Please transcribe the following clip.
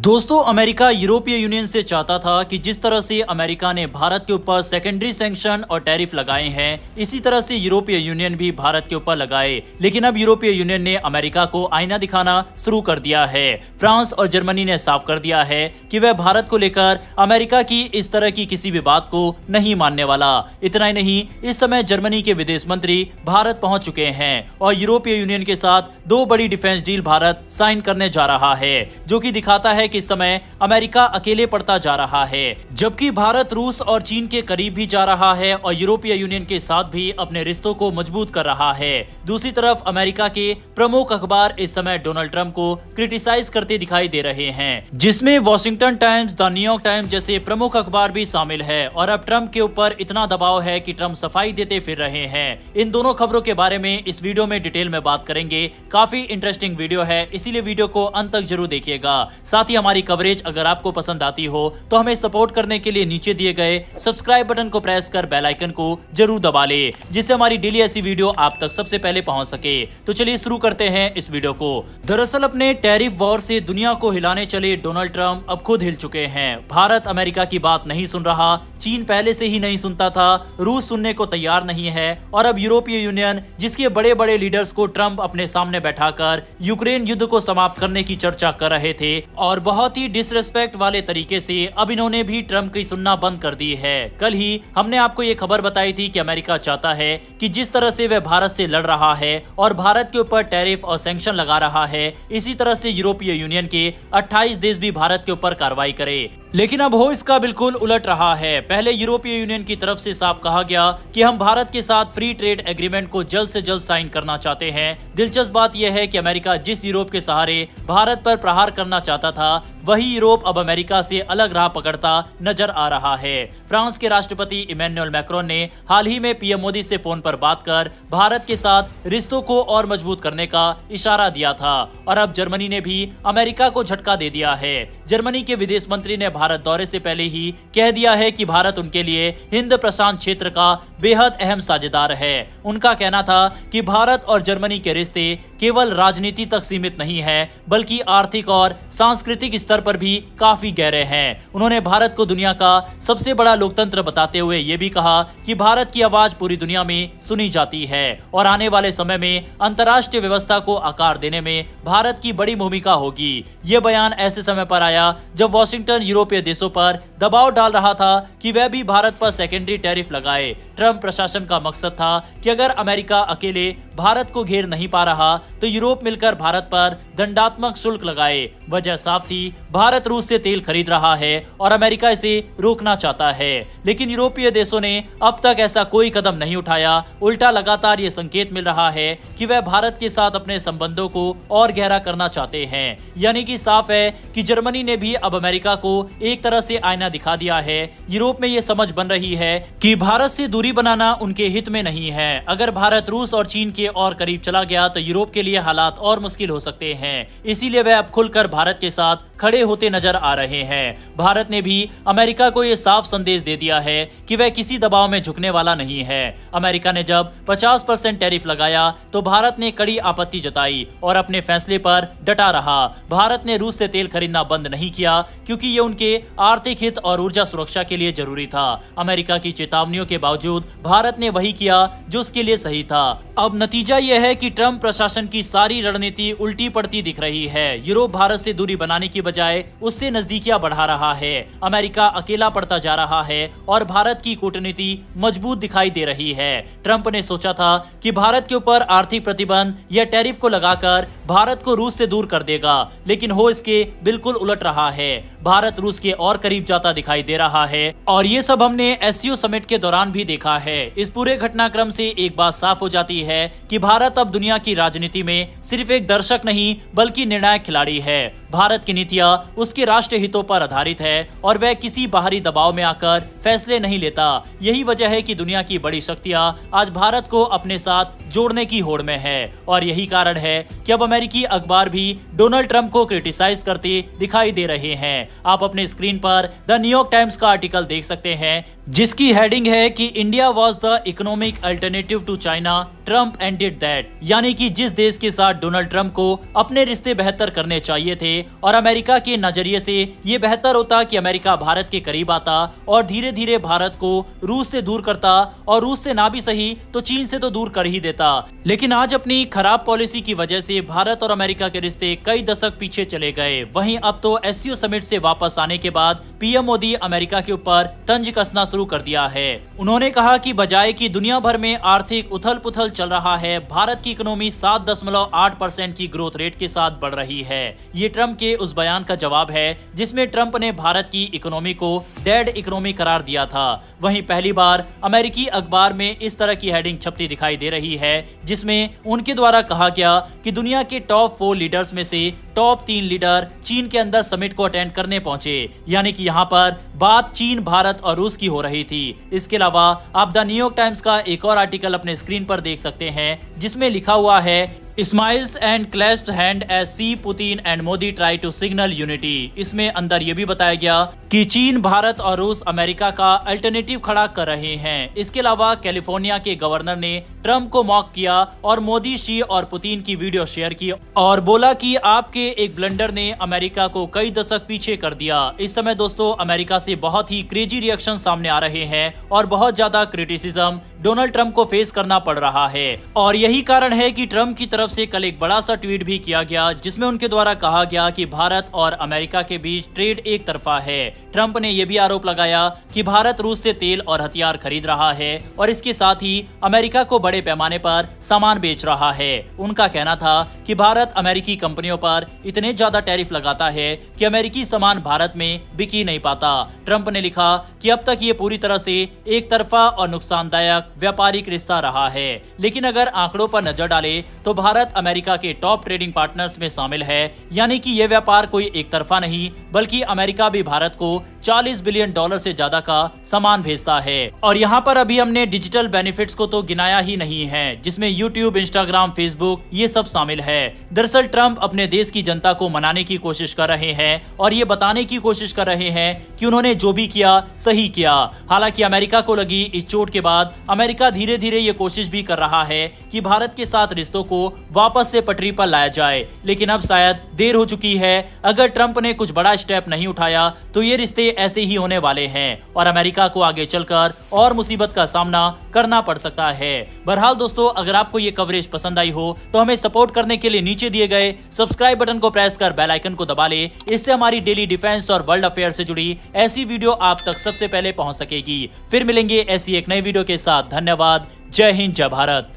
दोस्तों, अमेरिका यूरोपीय यूनियन से चाहता था कि जिस तरह से अमेरिका ने भारत के ऊपर सेकेंडरी सैंक्शन और टैरिफ लगाए हैं, इसी तरह से यूरोपीय यूनियन भी भारत के ऊपर लगाए। लेकिन अब यूरोपीय यूनियन ने अमेरिका को आईना दिखाना शुरू कर दिया है। फ्रांस और जर्मनी ने साफ कर दिया है कि वह भारत को लेकर अमेरिका की इस तरह की किसी भी बात को नहीं मानने वाला। इतना ही नहीं, इस समय जर्मनी के विदेश मंत्री भारत पहुंच चुके हैं और यूरोपीय यूनियन के साथ 2 बड़ी डिफेंस डील भारत साइन करने जा रहा है, जो कि दिखाता है कि इस समय अमेरिका अकेले पड़ता जा रहा है, जबकि भारत रूस और चीन के करीब भी जा रहा है और यूरोपीय यूनियन के साथ भी अपने रिश्तों को मजबूत कर रहा है। दूसरी तरफ अमेरिका के प्रमुख अखबार इस समय डोनाल्ड ट्रंप को क्रिटिसाइज करते दिखाई दे रहे हैं, जिसमें Washington times, the New York times जैसे प्रमुख अखबार भी शामिल है। और अब ट्रंप के ऊपर इतना दबाव है कि ट्रंप सफाई देते फिर रहे हैं। इन दोनों खबरों के बारे में इस वीडियो में डिटेल में बात करेंगे। काफी इंटरेस्टिंग वीडियो है, इसीलिए वीडियो को अंत तक जरूर देखिएगा। साथ ही हमारी कवरेज अगर आपको पसंद आती हो तो हमें सपोर्ट करने के लिए नीचे दिए गए सब्सक्राइब बटन को प्रेस कर बेल आइकन को जरूर दबा ले, जिससे हमारी डेली ऐसी वीडियो आप तक सबसे पहले पहुंच सके। तो चलिए शुरू करते हैं इस वीडियो को। दरअसल अपने टैरिफ वॉर से दुनिया को हिलाने चले डोनाल्ड ट्रंप अब खुद हिल चुके हैं। भारत अमेरिका की बात नहीं सुन रहा, चीन पहले से ही नहीं सुनता था, रूस सुनने को तैयार नहीं है और अब यूरोपीय यूनियन, जिसके बड़े बड़े लीडर्स को ट्रंप अपने सामने बैठाकर यूक्रेन युद्ध को समाप्त करने की चर्चा कर रहे थे और बहुत ही डिसरेस्पेक्ट वाले तरीके से अब इन्होंने भी ट्रंप की सुनना बंद कर दी है। कल ही हमने आपको ये खबर बताई थी कि अमेरिका चाहता है कि जिस तरह से वह भारत से लड़ रहा है और भारत के ऊपर टैरिफ और सैंक्शन लगा रहा है, इसी तरह से यूरोपीय यूनियन के 28 देश भी भारत के ऊपर कार्रवाई करे। लेकिन अब हो इसका बिल्कुल उलट रहा है। पहले यूरोपीय यूनियन की तरफ से साफ कहा गया कि हम भारत के साथ फ्री ट्रेड एग्रीमेंट को जल्द से जल्द साइन करना चाहते हैं। दिलचस्प बात यह है कि अमेरिका जिस यूरोप के सहारे भारत पर प्रहार करना चाहता था, वही यूरोप अब अमेरिका से अलग राह पकड़ता नजर आ रहा है। फ्रांस के राष्ट्रपति इमैनुअल मैक्रोन ने हाल ही में पीएम मोदी से फोन पर बात कर भारत के साथ रिश्तों को और मजबूत करने का इशारा दिया था और अब जर्मनी ने भी अमेरिका को झटका दे दिया है। जर्मनी के विदेश मंत्री ने भारत दौरे से पहले ही कह दिया है कि भारत उनके लिए हिंद प्रशांत क्षेत्र का बेहद अहम साझेदार है। उनका कहना था कि भारत और जर्मनी के रिश्ते केवल राजनीति तक सीमित नहीं है, बल्कि आर्थिक और सांस्कृतिक स्तर पर भी काफी गहरे हैं। उन्होंने भारत को दुनिया का सबसे बड़ा लोकतंत्र बताते हुए ये भी कहा कि भारत की आवाज पूरी दुनिया में सुनी जाती है और आने वाले समय में अंतर्राष्ट्रीय व्यवस्था को आकार देने में भारत की बड़ी भूमिका होगी। ये बयान ऐसे समय पर आया जब वॉशिंगटन यूरोपीय देशों पर दबाव डाल रहा था कि वह भी भारत पर सेकेंडरी टैरिफ लगाए। ट्रंप प्रशासन का मकसद था कि अगर अमेरिका अकेले भारत को घेर नहीं पा रहा तो यूरोप मिलकर भारत पर दंडात्मक शुल्क लगाए। वजह साफ थी, भारत रूस से तेल खरीद रहा है और अमेरिका इसे रोकना चाहता है। लेकिन यूरोपीय देशों ने अब तक ऐसा कोई कदम नहीं उठाया। उल्टा लगातार ये संकेत मिल रहा है कि वह भारत के साथ अपने संबंधों को और गहरा करना चाहते हैं। यानी कि साफ है कि जर्मनी ने भी अब अमेरिका को एक तरह से आईना दिखा दिया है। यूरोप में ये समझ बन रही है कि भारत से दूरी बनाना उनके हित में नहीं है। अगर भारत रूस और चीन के और करीब चला गया तो यूरोप के लिए हालात और मुश्किल हो सकते हैं। इसीलिए वह अब खुलकर भारत के साथ खड़े होते नजर आ रहे हैं। भारत ने भी अमेरिका को यह साफ संदेश दे दिया है कि वह किसी दबाव में झुकने वाला नहीं है। अमेरिका ने जब 50% टैरिफ लगाया तो भारत ने कड़ी आपत्ति जताई और अपने फैसले पर डटा रहा। भारत ने रूस से तेल खरीदना बंद नहीं किया क्योंकि ये उनके आर्थिक हित और ऊर्जा सुरक्षा के लिए जरूरी था। अमेरिका की चेतावनियों के बावजूद भारत ने वही किया जो उसके लिए सही था। अब नतीजा यह है कि ट्रंप प्रशासन की सारी रणनीति उल्टी पड़ती दिख रही है। यूरोप भारत से दूरी बनाने की बजाय उससे नजदीकियां बढ़ा रहा है। अमेरिका अकेला पड़ता जा रहा है और भारत की कूटनीति मजबूत दिखाई दे रही है। ट्रंप ने सोचा था कि भारत के ऊपर आर्थिक प्रतिबंध या टैरिफ को लगाकर भारत को रूस से दूर कर देगा, लेकिन हो इसके बिल्कुल उलट रहा है। भारत रूस के और करीब जाता दिखाई दे रहा है और ये सब हमने एससीओ समिट के दौरान भी देखा है। इस पूरे घटनाक्रम से एक बात साफ हो जाती है कि भारत अब दुनिया की राजनीति में सिर्फ एक दर्शक नहीं बल्कि निर्णायक खिलाड़ी है। भारत की नीतियां उसके राष्ट्रीय हितों पर आधारित है और वह किसी बाहरी दबाव में आकर फैसले नहीं लेता। यही वजह है कि दुनिया की बड़ी शक्तियां आज भारत को अपने साथ जोड़ने की होड़ में है और यही कारण है कि अब अमेरिकी अखबार भी डोनाल्ड ट्रंप को क्रिटिसाइज करते दिखाई दे रहे हैं। आप अपने स्क्रीन पर द न्यूयॉर्क टाइम्स का आर्टिकल देख सकते हैं, जिसकी हेडिंग है कि India was the economic alternative to China Trump ended that, यानी कि जिस देश के साथ डोनाल्ड ट्रम्प को अपने रिश्ते बेहतर करने चाहिए थे और अमेरिका के नजरिए से ये बेहतर होता कि अमेरिका भारत के करीब आता और धीरे धीरे भारत को रूस से दूर करता, और रूस से ना भी सही तो चीन से तो दूर कर ही देता। लेकिन आज अपनी खराब पॉलिसी की वजह से भारत और अमेरिका के रिश्ते कई दशक पीछे चले गए। वहीं अब तो एससीओ समिट से वापस आने के बाद पीएम मोदी अमेरिका के ऊपर तंज कसना शुरू कर दिया है। उन्होंने कहा कि बजाय कि दुनिया भर में आर्थिक उथल पुथल चल रहा है, भारत की इकोनॉमी 7.8% की ग्रोथ रेट के साथ बढ़ रही है। ये ट्रम्प के उस बयान का जवाब है जिसमें ट्रम्प ने भारत की इकोनॉमी को डेड इकोनॉमी करार दिया था। वहीं पहली बार अमेरिकी अखबार में इस तरह की हेडिंग छपती दिखाई दे रही है जिसमें उनके द्वारा कहा गया कि दुनिया के टॉप 4 लीडर्स में से टॉप 3 लीडर चीन के अंदर समिट को अटेंड करने पहुंचे, यानी कि यहाँ पर बात चीन, भारत और रूस की हो रही थी। इसके अलावा आप द न्यूयॉर्क टाइम्स का एक और आर्टिकल अपने स्क्रीन पर देख सकते हैं जिसमें लिखा हुआ है smiles and clasped hand as Xi Putin and Modi try to signal unity. इसमें अंदर यह भी बताया गया कि चीन, भारत और रूस अमेरिका का अल्टरनेटिव खड़ा कर रहे हैं। इसके अलावा कैलिफोर्निया के गवर्नर ने ट्रम्प को मॉक किया और मोदी, शी और पुतिन की वीडियो शेयर की और बोला कि आपके एक ब्लंडर ने अमेरिका को कई दशक पीछे कर दिया। इस समय दोस्तों अमेरिका से बहुत ही क्रेजी रिएक्शन सामने आ रहे हैं और बहुत ज्यादा क्रिटिसिज्म डोनाल्ड ट्रम्प को फेस करना पड़ रहा है। और यही कारण है कि ट्रम्प की तरफ से कल एक बड़ा सा ट्वीट भी किया गया जिसमें उनके द्वारा कहा गया कि भारत और अमेरिका के बीच ट्रेड एक तरफा है। ट्रम्प ने यह भी आरोप लगाया कि भारत रूस से तेल और हथियार खरीद रहा है और इसके साथ ही अमेरिका को बड़े पैमाने पर सामान बेच रहा है। उनका कहना था कि भारत अमेरिकी कंपनियों पर इतने ज्यादा टैरिफ लगाता है कि अमेरिकी सामान भारत में बिक ही नहीं पाता। ट्रम्प ने लिखा कि अब तक ये पूरी तरह से एक तरफा और नुकसानदायक व्यापारिक रिश्ता रहा है, लेकिन अगर आंकड़ों पर नजर डाले तो भारत अमेरिका के टॉप ट्रेडिंग पार्टनर्स में शामिल है, यानी कि यह व्यापार कोई एक तरफा नहीं बल्कि अमेरिका भी भारत को $40 बिलियन से ज्यादा का सामान भेजता है। और यहाँ पर अभी हमने डिजिटल बेनिफिट्स को तो गिनाया ही नहीं है जिसमें यूट्यूब, इंस्टाग्राम, फेसबुक ये सब शामिल है। दरअसल ट्रम्प अपने देश की जनता को मनाने की कोशिश कर रहे हैं और ये बताने की कोशिश कर रहे हैं कि उन्होंने जो भी किया सही किया। हालांकि अमेरिका को लगी इस चोट के बाद अमेरिका धीरे धीरे ये कोशिश भी कर रहा है कि भारत के साथ रिश्तों को वापस से पटरी पर लाया जाए, लेकिन अब शायद देर हो चुकी है। अगर ट्रम्प ने कुछ बड़ा स्टेप नहीं उठाया तो ये रिश्ते ऐसे ही होने वाले हैं और अमेरिका को आगे चलकर और मुसीबत का सामना करना पड़ सकता है। बहरहाल दोस्तों, अगर आपको ये कवरेज पसंद आई हो तो हमें सपोर्ट करने के लिए नीचे दिए गए सब्सक्राइब बटन को प्रेस कर बेल आइकन को दबा ले। इससे हमारी डेली डिफेंस और वर्ल्ड अफेयर से जुड़ी ऐसी वीडियो आप तक सबसे पहले पहुंच सकेगी। फिर मिलेंगे ऐसी एक नई वीडियो के साथ। धन्यवाद। जय हिंद, जय भारत।